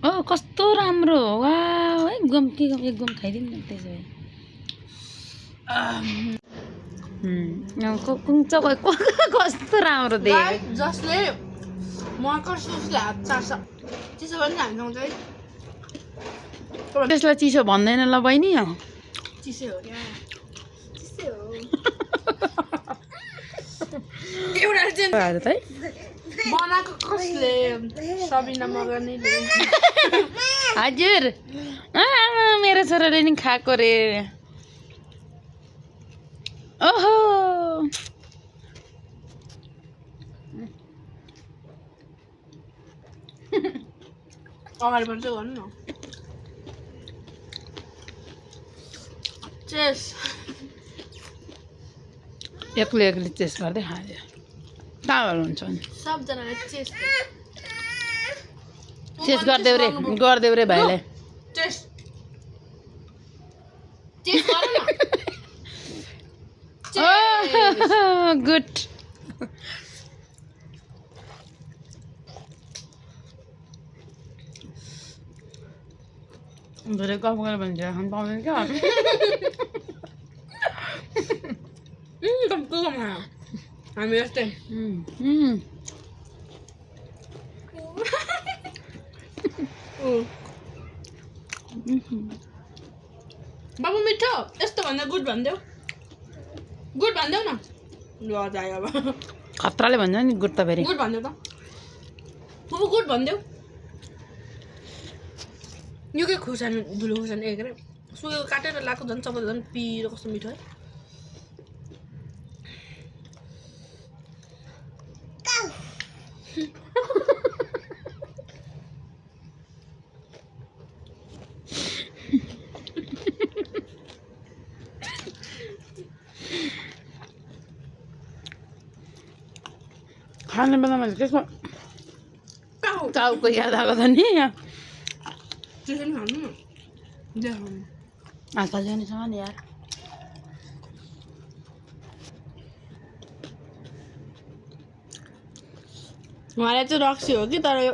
Oh, कस्तो राम्रो wow एकदम एकदम खाइदिनु न त्यसो भए कुन चाहिँ कस्तो राम्रो देख्यो जसले मकर सुसले हात चार्छ चिसो पनि खान्छौँ चाहिँ त्यसलाई चिसो भन्दैन ल बहिनी चिसो हो क्या चिसो हो एउटा चाहिँ बनाएको कसले सबिना मगर्नेले हजुर मेरो छोराले नि खाएको रे ओहो अगाडिबाट चाहिँ गर्नु न चेस एक्लै चेस गर्दै खायो कहाँबाट हुन्छ नि सबजनाले चेस चेस गरिदेऊ रे भाइलाई चेस चेस गर न गुड धेरै गफ गरेर भने खानु पाउँदैन क्या हामी यस्तै बाबु मिठो यस्तो भन्दा गुड भनिदेऊ न ल जाए अब खतराले भन्छ नि गुड त फेरि गुड भनिदेऊ त बाबु गुड भनिदेऊ यो के खुर्सानी धुलो खुर्सानी के अरे सुकेको काटेर लाएको झन् सबैले झन् पिरो कस्तो मिठो है खाने बेलामा त्यसमा टाउको याद आएको छ नि त्यसरी खानु न आजकल जानेसँग नि यार उहाँले चाहिँ रक्सी हो कि तर यो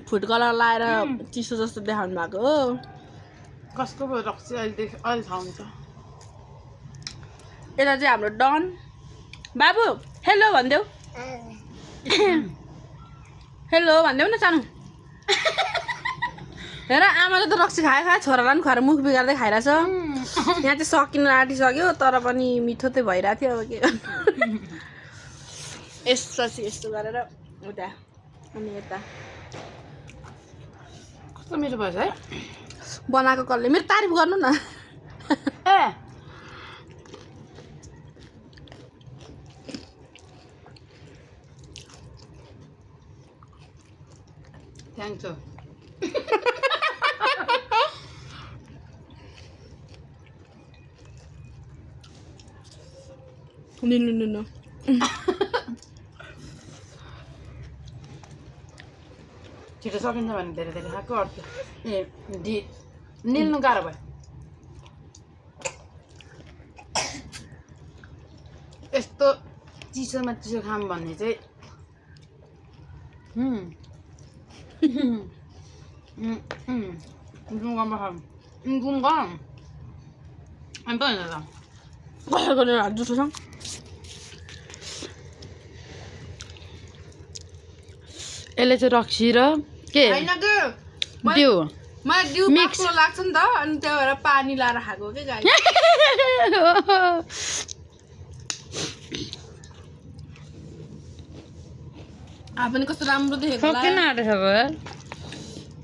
फुड कलर लाएर चिसो जस्तो देखाउनु भएको हो कसको पो रक्सी अहिले थाहा हुन्छ यता चाहिँ हाम्रो डन बाबु हेलो भनिदेऊ हेलो भनिदेऊ न सानो हेर आमाले त रक्सी खायो छोरालाई पनि खुवाएर मुख बिगार्दै खाइरहेछ यहाँ चाहिँ सकिनु आँटिसक्यो तर पनि मिठो चाहिँ भइरहेको थियो अब के यसपछि यस्तो गरेर उता अनि यता कस्तो मिठो भएछ है बनाएको कसले मेरो तारिफ गर्नु न ए थ्याङ्क यू लिनु छिटो सकिन्छ भने धेरै धेरै खाएको अर्थ ए निल्नु गाह्रो भयो यस्तो चिसोमा चिसो खाम भन्ने चाहिँ गुङ्गामा खाम गुङ्गा अन्त होइन त कसले गरेर हात जुठो छ यसले चाहिँ रक्सी र के होइन के दिउ मलाई दिउ बाक्लो लाग्छ नि त अनि त्यही भएर पानी लाएर खाएको के गाई पनि कस्तो राम्रो देखेको होला सकिन आँटेको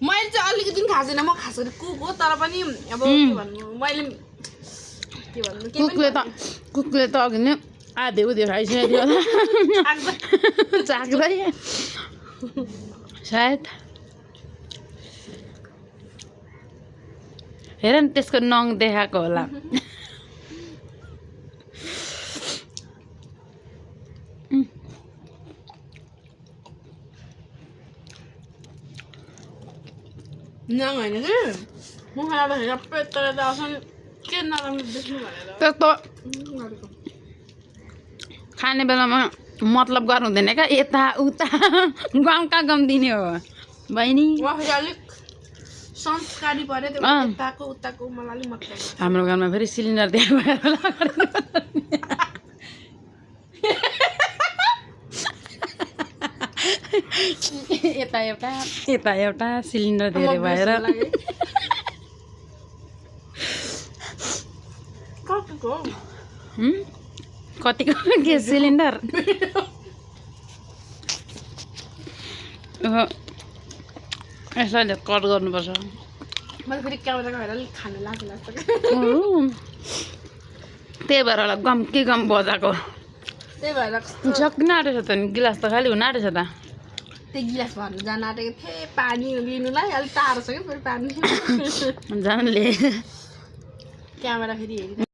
मैले चाहिँ अलिकति पनि खाएको छैन म खास गरी कुक हो तर पनि अब के भन्नु मैले के भन्नु कुकले त अघि नै आधे उधे खाइसकेको थियो होला चाख्दै सायद हेर नि त्यसको नङ देखाएको होला नङ होइन कि म खाँदाखेरि पेटतिर त असली के नराम्रो देख्नु भनेर त्यस्तो खाने बेलामा मतलब गर्नु हुँदैन क्या यता उता गम कहाँ गम दिने हो बहिनी म फेरि अलिक संस्कारी पऱ्यो त्यो अँ। यताको उताको मलाई अलिक मतलब हाम्रो घरमा फेरि सिलिन्डर दिएर यता एउटा सिलिन्डर धेरै भएर कतिको कतिको ग्यास सिलिन्डर यसलाई कट गर्नुपर्छ मैले फेरि क्यामेरा गएर अलिक खानु लाग्छ त्यही भएर होला गम के गम बजाएको त्यही भएर सक्न आँटेछ त नि गिलास त खालि हुन आँटेछ त त्यो गिलास भर्नु जान आँटेको थिएँ पानी लिनुलाई अलिक टाढो छ क्या फेरि पानी जानले क्यामेरा फेरि हेरि